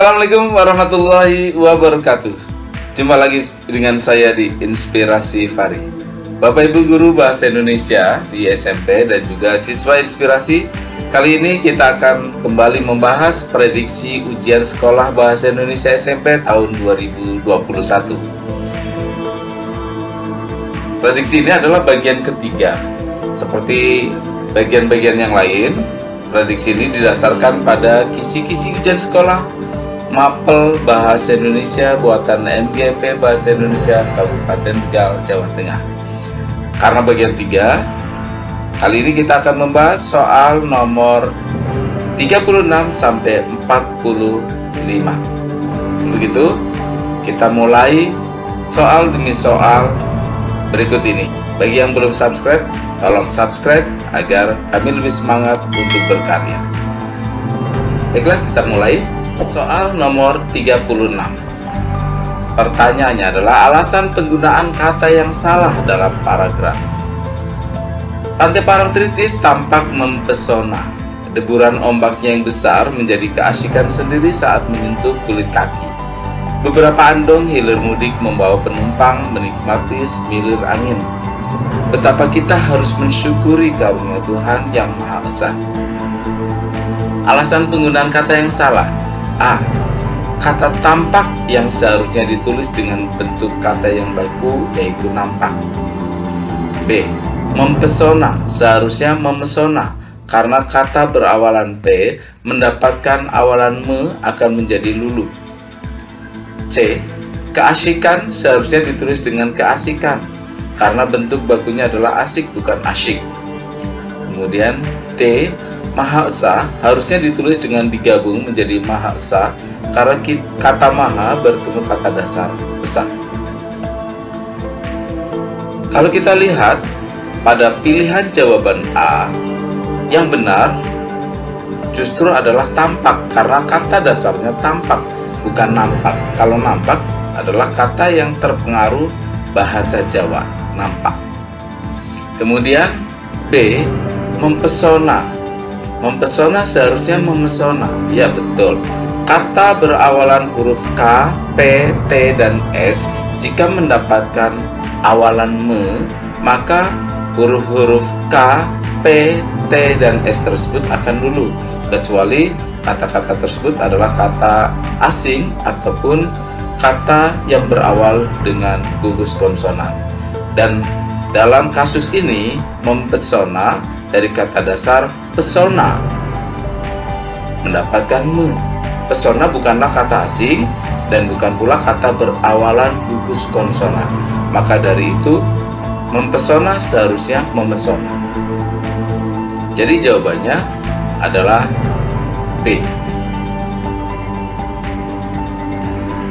Assalamualaikum warahmatullahi wabarakatuh. Jumpa lagi dengan saya di Inspirasi Fari. Bapak Ibu Guru Bahasa Indonesia di SMP dan juga siswa inspirasi, kali ini kita akan kembali membahas prediksi ujian sekolah Bahasa Indonesia SMP tahun 2021. Prediksi ini adalah bagian ketiga. Seperti bagian-bagian yang lain, prediksi ini didasarkan pada kisi-kisi ujian sekolah Mapel Bahasa Indonesia buatan MGMP Bahasa Indonesia Kabupaten Tegal, Jawa Tengah. Karena bagian 3, kali ini kita akan membahas soal nomor 36 sampai 45. Untuk itu, kita mulai soal demi soal berikut ini. Bagi yang belum subscribe, tolong subscribe agar kami lebih semangat untuk berkarya. Baiklah, kita mulai. Soal nomor 36. Pertanyaannya adalah alasan penggunaan kata yang salah dalam paragraf. Pantai Parangtritis tampak mempesona. Deburan ombaknya yang besar menjadi keasikan sendiri saat menyentuh kulit kaki. Beberapa andong hilir mudik membawa penumpang menikmati semilir angin. Betapa kita harus mensyukuri karunia Tuhan yang Maha Esa. Alasan penggunaan kata yang salah. A. Kata tampak yang seharusnya ditulis dengan bentuk kata yang baku, yaitu nampak. B. Mempesona seharusnya memesona, karena kata berawalan P mendapatkan awalan me akan menjadi lulu. C. Keasikan seharusnya ditulis dengan keasikan, karena bentuk bakunya adalah asik bukan asyik. Kemudian D. Maha Esa harusnya ditulis dengan digabung menjadi Maha Esa, karena kata Maha bertemu kata dasar Esa. Kalau kita lihat pada pilihan jawaban A, yang benar justru adalah tampak, karena kata dasarnya tampak bukan nampak. Kalau nampak adalah kata yang terpengaruh bahasa Jawa, nampak. Kemudian B. Mempesona. Mempesona seharusnya memesona. Ya, betul. Kata berawalan huruf K, P, T, dan S jika mendapatkan awalan me, maka huruf-huruf K, P, T, dan S tersebut akan lulu, kecuali kata-kata tersebut adalah kata asing ataupun kata yang berawal dengan gugus konsonan. Dan dalam kasus ini, mempesona dari kata dasar pesona mendapatkan me. Pesona bukanlah kata asing dan bukan pula kata berawalan gugus konsonan. Maka dari itu, mempesona seharusnya memesona. Jadi jawabannya adalah B.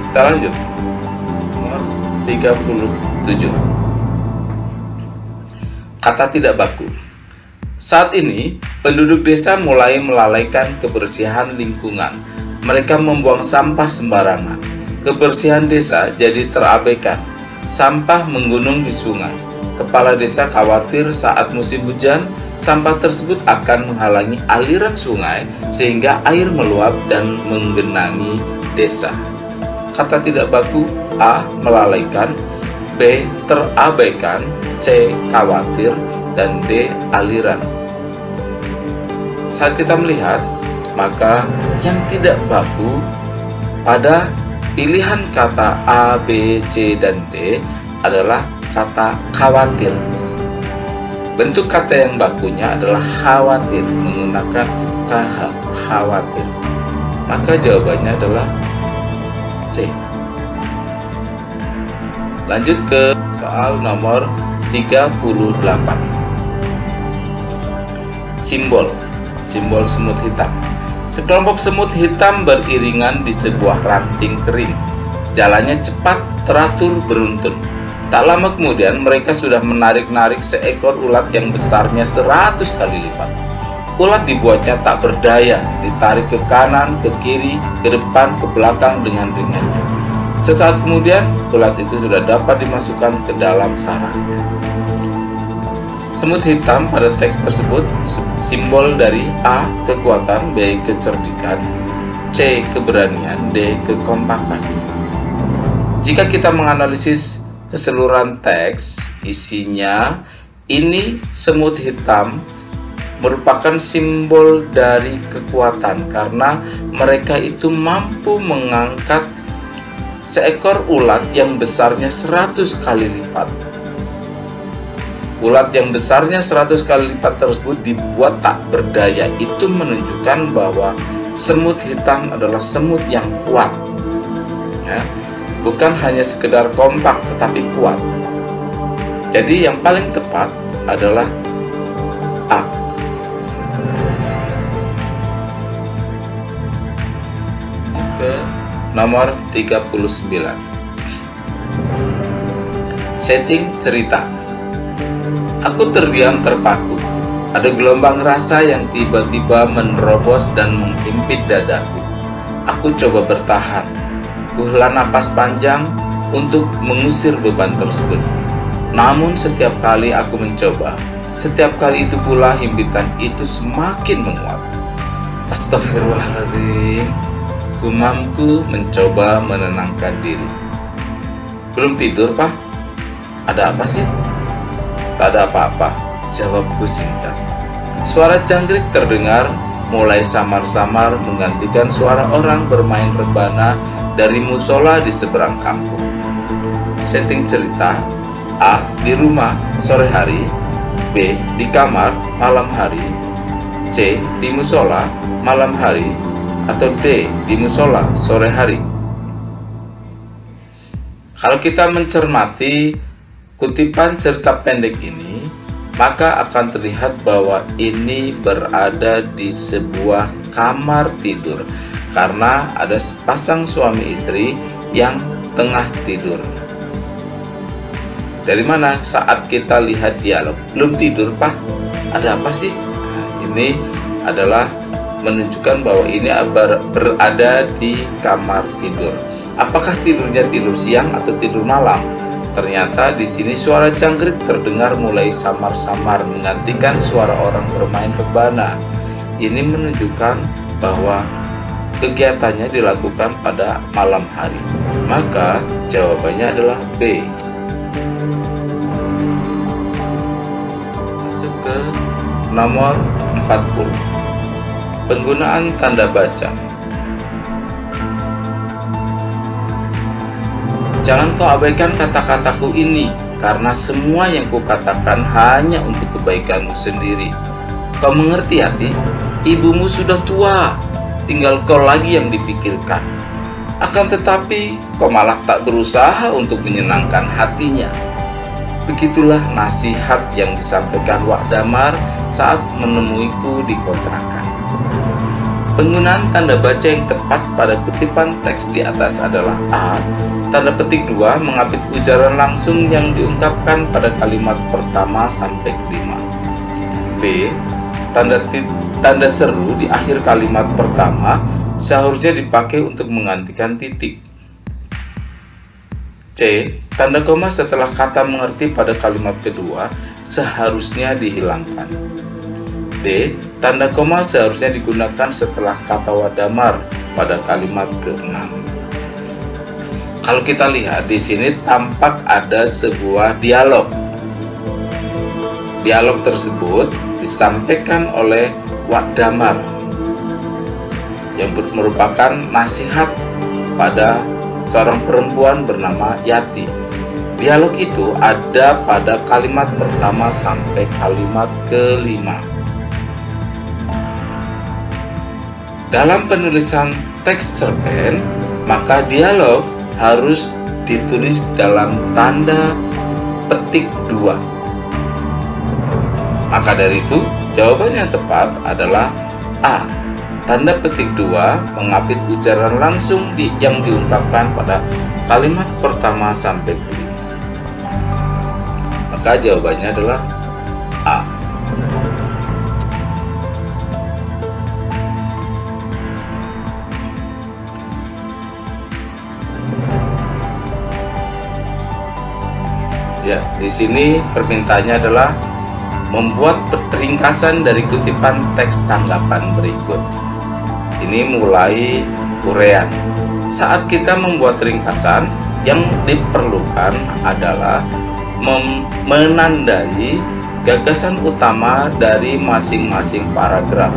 Kita lanjut. Nomor 37. Kata tidak baku. Saat ini, penduduk desa mulai melalaikan kebersihan lingkungan. Mereka membuang sampah sembarangan. Kebersihan desa jadi terabaikan. Sampah menggunung di sungai. Kepala desa khawatir saat musim hujan, sampah tersebut akan menghalangi aliran sungai sehingga air meluap dan menggenangi desa. Kata tidak baku. A. Melalaikan. B. Terabaikan. C. Khawatir. Dan D. Aliran. Saat kita melihat, maka yang tidak baku pada pilihan kata A, B, C, dan D adalah kata khawatir. Bentuk kata yang bakunya adalah khawatir, menggunakan KH, khawatir. Maka jawabannya adalah C. Lanjut ke soal nomor 38. Simbol semut hitam. Sekelompok semut hitam beriringan di sebuah ranting kering. Jalannya cepat, teratur, beruntun. Tak lama kemudian mereka sudah menarik-narik seekor ulat yang besarnya 100 kali lipat. Ulat dibuatnya tak berdaya, ditarik ke kanan, ke kiri, ke depan, ke belakang dengan ringannya. Sesaat kemudian, ulat itu sudah dapat dimasukkan ke dalam sarang. Semut hitam pada teks tersebut simbol dari A. Kekuatan, B. Kecerdikan, C. Keberanian, D. Kekompakan. Jika kita menganalisis keseluruhan teks, isinya ini semut hitam merupakan simbol dari kekuatan karena mereka itu mampu mengangkat seekor ulat yang besarnya 100 kali lipat. Ulat yang besarnya 100 kali lipat tersebut dibuat tak berdaya. Itu menunjukkan bahwa semut hitam adalah semut yang kuat, ya. Bukan hanya sekedar kompak tetapi kuat. Jadi yang paling tepat adalah A. Ke nomor 39. Setting cerita. Aku terdiam terpaku. Ada gelombang rasa yang tiba-tiba menerobos dan menghimpit dadaku. Aku coba bertahan. Kuhela napas panjang untuk mengusir beban tersebut. Namun setiap kali aku mencoba, setiap kali itu pula himpitan itu semakin menguat. Astagfirullahaladzim. Gumamku mencoba menenangkan diri. Belum tidur, Pak? Ada apa sih? Tak ada apa-apa, jawabku singkat. Suara jangkrik terdengar mulai samar-samar menggantikan suara orang bermain rebana dari musola di seberang kampung. Setting cerita: A. Di rumah sore hari, B. Di kamar malam hari, C. Di musola malam hari, atau D. Di musola sore hari. Kalau kita mencermati kutipan cerita pendek ini, maka akan terlihat bahwa ini berada di sebuah kamar tidur karena ada sepasang suami istri yang tengah tidur. Dari mana saat kita lihat dialog? Belum tidur, Pak? Ada apa sih? Nah, ini adalah menunjukkan bahwa ini berada di kamar tidur. Apakah tidurnya tidur siang atau tidur malam? Ternyata di sini suara jangkrik terdengar mulai samar-samar menggantikan suara orang bermain rebana. Ini menunjukkan bahwa kegiatannya dilakukan pada malam hari. Maka jawabannya adalah B. Masuk ke nomor 40. Penggunaan tanda baca. Jangan kau abaikan kata-kataku ini, karena semua yang kukatakan hanya untuk kebaikanmu sendiri. Kau mengerti, Hati? Ibumu sudah tua, tinggal kau lagi yang dipikirkan. Akan tetapi, kau malah tak berusaha untuk menyenangkan hatinya. Begitulah nasihat yang disampaikan Wak Damar saat menemuiku di kontrakan. Penggunaan tanda baca yang tepat pada kutipan teks di atas adalah A. Tanda petik 2 mengapit ujaran langsung yang diungkapkan pada kalimat pertama sampai kelima. B. Tanda seru di akhir kalimat pertama seharusnya dipakai untuk menggantikan titik. C. Tanda koma setelah kata mengerti pada kalimat kedua seharusnya dihilangkan. D. Tanda koma seharusnya digunakan setelah kata wadamar pada kalimat ke-6. Kalau kita lihat di sini tampak ada sebuah dialog. Dialog tersebut disampaikan oleh Wak Damar yang merupakan nasihat pada seorang perempuan bernama Yati. Dialog itu ada pada kalimat pertama sampai kalimat kelima. Dalam penulisan teks cerpen, maka dialog harus ditulis dalam tanda petik 2. Maka dari itu, jawaban yang tepat adalah A. Tanda petik 2 mengapit ujaran langsung yang diungkapkan pada kalimat pertama sampai kelima. Maka jawabannya adalah A. Ya, di sini permintaannya adalah membuat ringkasan dari kutipan teks tanggapan berikut. ini mulai urean. Saat kita membuat ringkasan, yang diperlukan adalah menandai gagasan utama dari masing-masing paragraf.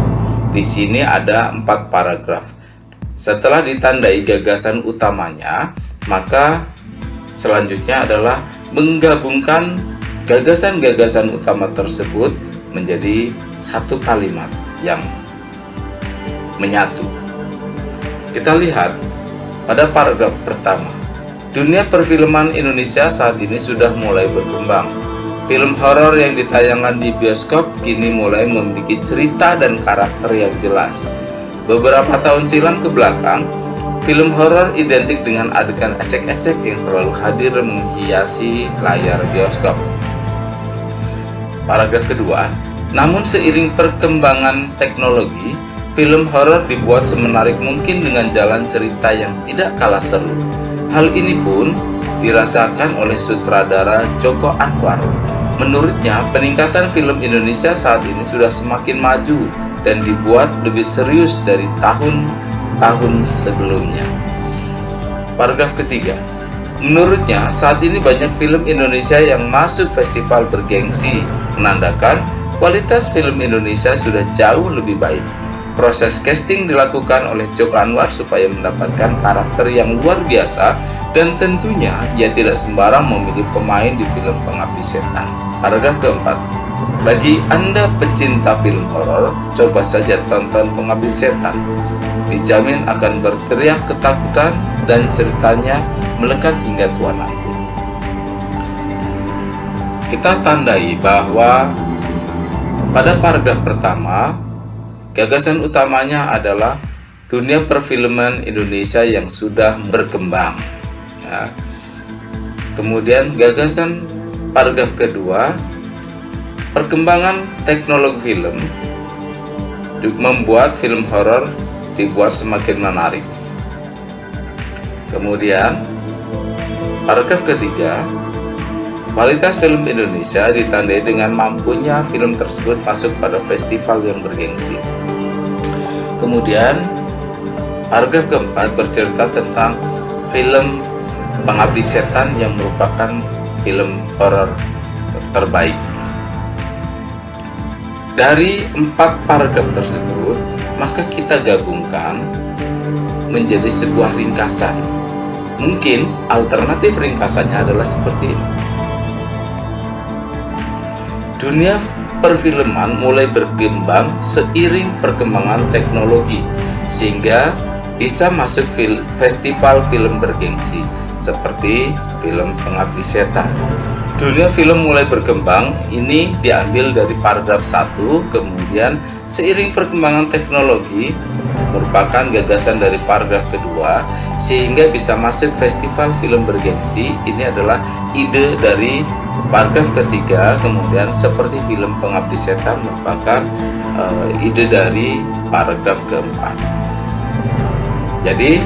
Di sini ada 4 paragraf. Setelah ditandai gagasan utamanya, maka selanjutnya adalah menggabungkan gagasan-gagasan utama tersebut menjadi satu kalimat yang menyatu. Kita lihat pada paragraf pertama. Dunia perfilman Indonesia saat ini sudah mulai berkembang. Film horor yang ditayangkan di bioskop kini mulai memiliki cerita dan karakter yang jelas. Beberapa tahun silam ke belakang, film horor identik dengan adegan esek-esek yang selalu hadir menghiasi layar bioskop. Paragraf kedua, namun seiring perkembangan teknologi, film horor dibuat semenarik mungkin dengan jalan cerita yang tidak kalah seru. Hal ini pun dirasakan oleh sutradara Joko Anwar. Menurutnya, peningkatan film Indonesia saat ini sudah semakin maju dan dibuat lebih serius dari tahun-tahun sebelumnya. Paragraf ketiga, menurutnya saat ini banyak film Indonesia yang masuk festival bergengsi, menandakan kualitas film Indonesia sudah jauh lebih baik. Proses casting dilakukan oleh Joko Anwar supaya mendapatkan karakter yang luar biasa, dan tentunya ia tidak sembarang memilih pemain di film Pengabdi Setan. Paragraf keempat, bagi Anda pecinta film horor, coba saja tonton Pengabdi Setan. Dijamin akan berteriak ketakutan dan ceritanya melekat hingga tua nanti. Kita tandai bahwa pada paragraf pertama, gagasan utamanya adalah dunia perfilman Indonesia yang sudah berkembang. Ya. Kemudian gagasan paragraf kedua, perkembangan teknologi film membuat film horor dibuat semakin menarik. Kemudian paragraf ketiga, kualitas film Indonesia ditandai dengan mampunya film tersebut masuk pada festival yang bergengsi. Kemudian paragraf keempat bercerita tentang film Pengabdi Setan yang merupakan film horor terbaik. Dari 4 paragraf tersebut, maka kita gabungkan menjadi sebuah ringkasan. Mungkin alternatif ringkasannya adalah seperti ini. Dunia perfilman mulai berkembang seiring perkembangan teknologi, sehingga bisa masuk festival film bergengsi seperti film Pengabdi Setan. Dunia film mulai berkembang ini diambil dari paragraf 1, kemudian seiring perkembangan teknologi merupakan gagasan dari paragraf kedua, sehingga bisa masuk festival film bergengsi. Ini adalah ide dari paragraf ketiga, kemudian seperti film Pengabdi Setan merupakan ide dari paragraf keempat. Jadi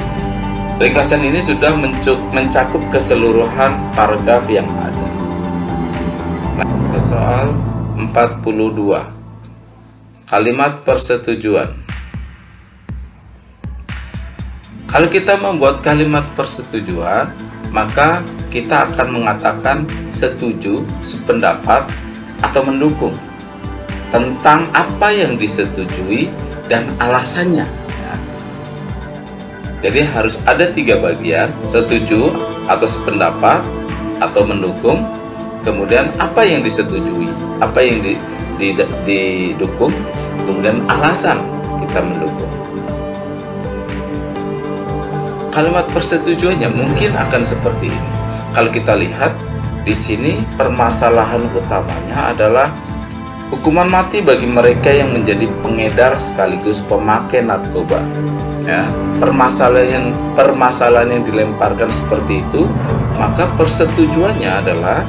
ringkasan ini sudah mencakup keseluruhan paragraf yang ada. Nah, ke soal 42, kalimat persetujuan. Kalau kita membuat kalimat persetujuan, maka kita akan mengatakan setuju, sependapat, atau mendukung tentang apa yang disetujui dan alasannya. Jadi harus ada 3 bagian, setuju atau sependapat atau mendukung, kemudian apa yang disetujui, apa yang didukung, kemudian alasan kita mendukung. Kalimat persetujuannya mungkin akan seperti ini. Kalau kita lihat di sini, permasalahan utamanya adalah hukuman mati bagi mereka yang menjadi pengedar sekaligus pemakai narkoba. Ya, permasalahan yang dilemparkan seperti itu, maka persetujuannya adalah,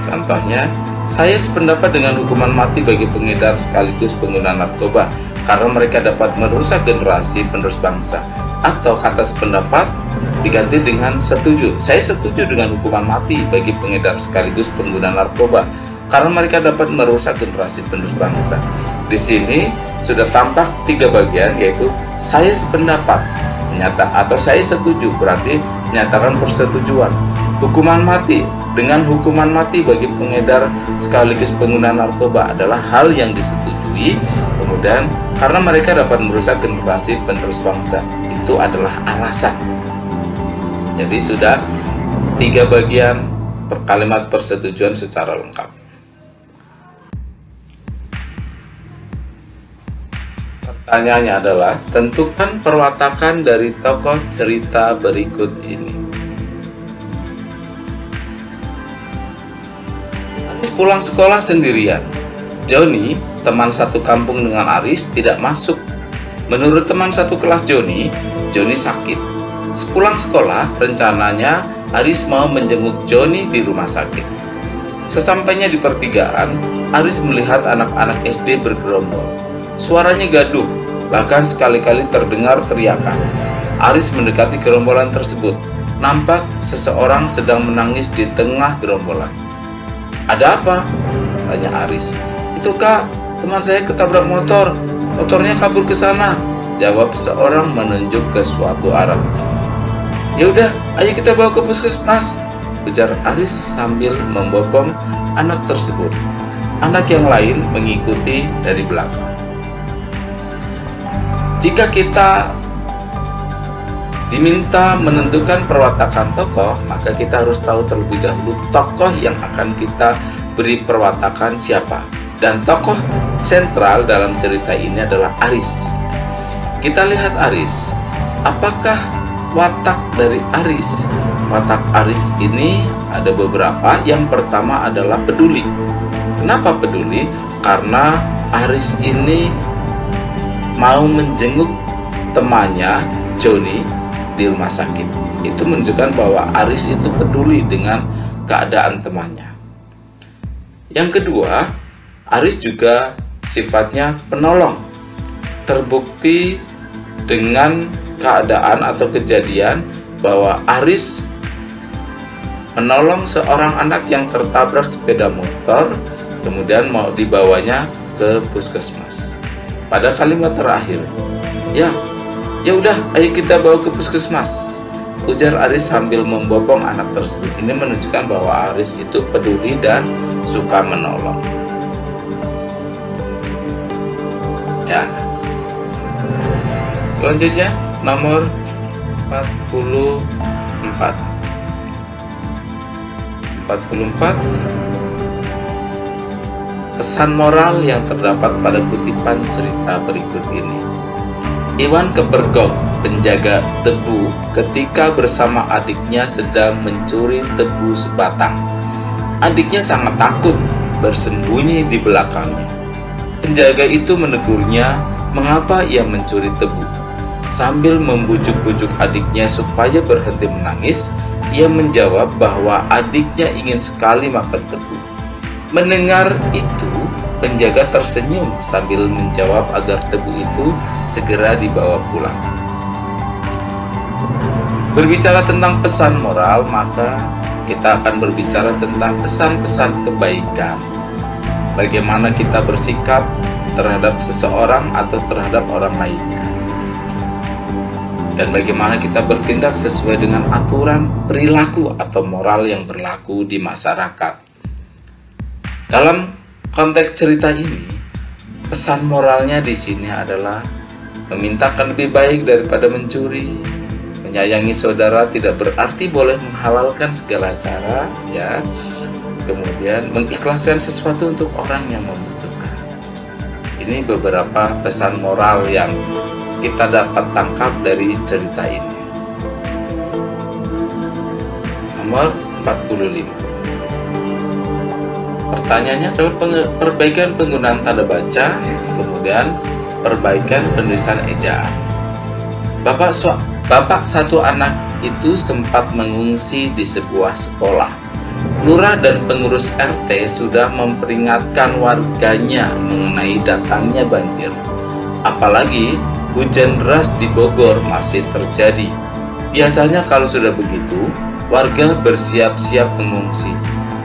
contohnya, saya sependapat dengan hukuman mati bagi pengedar sekaligus pengguna narkoba karena mereka dapat merusak generasi penerus bangsa. Atau kata sependapat diganti dengan setuju. Saya setuju dengan hukuman mati bagi pengedar sekaligus pengguna narkoba karena mereka dapat merusak generasi penerus bangsa. Di sini sudah tampak 3 bagian, yaitu saya sependapat, atau saya setuju, berarti menyatakan persetujuan. Hukuman mati, dengan hukuman mati bagi pengedar sekaligus pengguna narkoba adalah hal yang disetujui. Kemudian karena mereka dapat merusak generasi penerus bangsa, itu adalah alasan. Jadi sudah 3 bagian kalimat persetujuan secara lengkap. Pertanyaannya adalah, tentukan perwatakan dari tokoh cerita berikut ini. Aris pulang sekolah sendirian. Joni, teman satu kampung dengan Aris, tidak masuk. Menurut teman satu kelas Joni sakit. Sepulang sekolah, rencananya Aris mau menjenguk Joni di rumah sakit. Sesampainya di pertigaan, Aris melihat anak-anak SD bergerombol. Suaranya gaduh, bahkan sekali-kali terdengar teriakan. Aris mendekati gerombolan tersebut. Nampak seseorang sedang menangis di tengah gerombolan. "Ada apa?" tanya Aris. "Itu Kak, teman saya ketabrak motor. Motornya kabur ke sana," jawab seorang menunjuk ke suatu arah. "Ya udah, ayo kita bawa ke puskesmas," ujar Aris sambil membopong anak tersebut. Anak yang lain mengikuti dari belakang. Jika kita diminta menentukan perwatakan tokoh, maka kita harus tahu terlebih dahulu tokoh yang akan kita beri perwatakan siapa. Dan tokoh sentral dalam cerita ini adalah Aris. Kita lihat Aris. Apakah watak dari Aris? Watak Aris ini ada beberapa. Yang pertama adalah peduli. Kenapa peduli? Karena Aris ini mau menjenguk temannya Joni di rumah sakit. Itu menunjukkan bahwa Aris itu peduli dengan keadaan temannya. Yang kedua, Aris juga sifatnya penolong. Terbukti dengan keadaan atau kejadian bahwa Aris menolong seorang anak yang tertabrak sepeda motor, kemudian mau dibawanya ke puskesmas. Pada kalimat terakhir, ya udah, ayo kita bawa ke puskesmas, ujar Aris sambil membopong anak tersebut. Ini menunjukkan bahwa Aris itu peduli dan suka menolong. Ya. Selanjutnya nomor 44. Pesan moral yang terdapat pada kutipan cerita berikut ini. Iwan kepergok, penjaga tebu, ketika bersama adiknya sedang mencuri tebu sebatang. Adiknya sangat takut, bersembunyi di belakangnya. Penjaga itu menegurnya mengapa ia mencuri tebu. Sambil membujuk-bujuk adiknya supaya berhenti menangis, ia menjawab bahwa adiknya ingin sekali makan tebu. Mendengar itu, penjaga tersenyum sambil menjawab agar tebu itu segera dibawa pulang. Berbicara tentang pesan moral, maka kita akan berbicara tentang pesan-pesan kebaikan. Bagaimana kita bersikap terhadap seseorang atau terhadap orang lainnya. Dan bagaimana kita bertindak sesuai dengan aturan perilaku atau moral yang berlaku di masyarakat. Dalam konteks cerita ini, pesan moralnya di sini adalah memintakan lebih baik daripada mencuri. Menyayangi saudara tidak berarti boleh menghalalkan segala cara, ya. Kemudian mengikhlaskan sesuatu untuk orang yang membutuhkan. Ini beberapa pesan moral yang kita dapat tangkap dari cerita ini. Nomor 45. Pertanyaannya adalah perbaikan penggunaan tanda baca, kemudian perbaikan penulisan ejaan. Bapak satu anak itu sempat mengungsi di sebuah sekolah. Lurah dan pengurus RT sudah memperingatkan warganya mengenai datangnya banjir. Apalagi hujan deras di Bogor masih terjadi. Biasanya kalau sudah begitu, warga bersiap-siap mengungsi.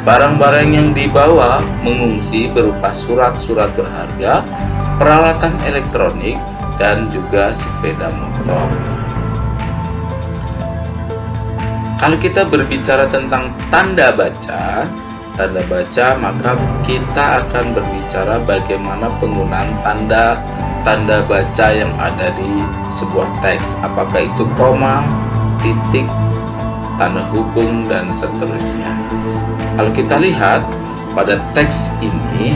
Barang-barang yang dibawa mengungsi berupa surat-surat berharga, peralatan elektronik, dan juga sepeda motor. Kalau kita berbicara tentang tanda baca, maka kita akan berbicara bagaimana penggunaan tanda baca yang ada di sebuah teks, apakah itu koma, titik, tanda hubung, dan seterusnya. Kalau kita lihat pada teks ini,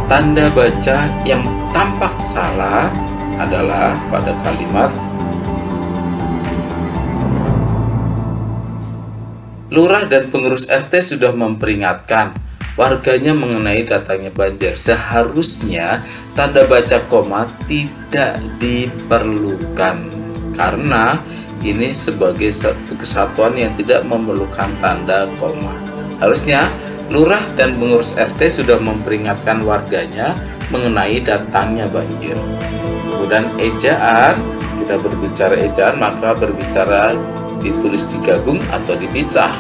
tanda baca yang tampak salah adalah pada kalimat Lurah dan pengurus RT sudah memperingatkan warganya mengenai datangnya banjir. Seharusnya tanda baca koma tidak diperlukan karena ini sebagai satu kesatuan yang tidak memerlukan tanda koma. Harusnya lurah dan pengurus RT sudah memperingatkan warganya mengenai datangnya banjir. Kemudian ejaan, kita berbicara ejaan maka berbicara ditulis digabung atau dipisah.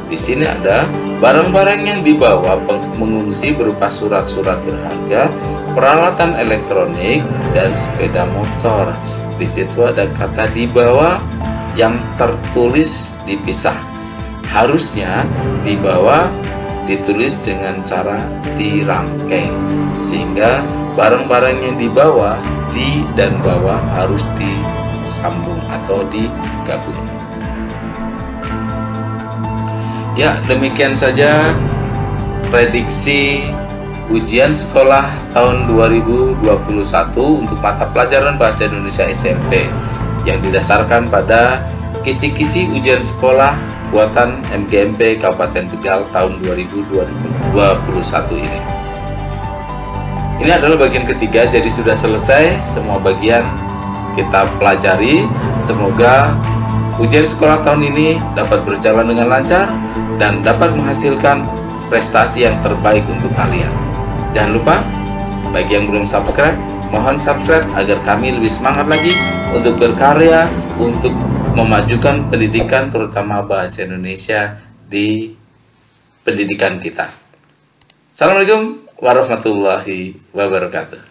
Di sini ada barang-barang yang dibawa mengungsi berupa surat-surat berharga, peralatan elektronik, dan sepeda motor. Di situ ada kata dibawa yang tertulis dipisah. Harusnya dibawa ditulis dengan cara dirangkai, sehingga barang-barang yang dibawa di dan bawah harus disambung atau digabung. Ya, demikian saja prediksi ujian sekolah tahun 2021 untuk mata pelajaran Bahasa Indonesia SMP yang didasarkan pada kisi-kisi ujian sekolah buatan MGMP Kabupaten Tegal tahun 2021 ini. Ini adalah bagian ketiga, jadi sudah selesai semua bagian kita pelajari. Semoga ujian sekolah tahun ini dapat berjalan dengan lancar dan dapat menghasilkan prestasi yang terbaik untuk kalian. Jangan lupa, bagi yang belum subscribe, mohon subscribe agar kami lebih semangat lagi untuk berkarya, untuk memajukan pendidikan terutama bahasa Indonesia di pendidikan kita. Assalamualaikum warahmatullahi wabarakatuh.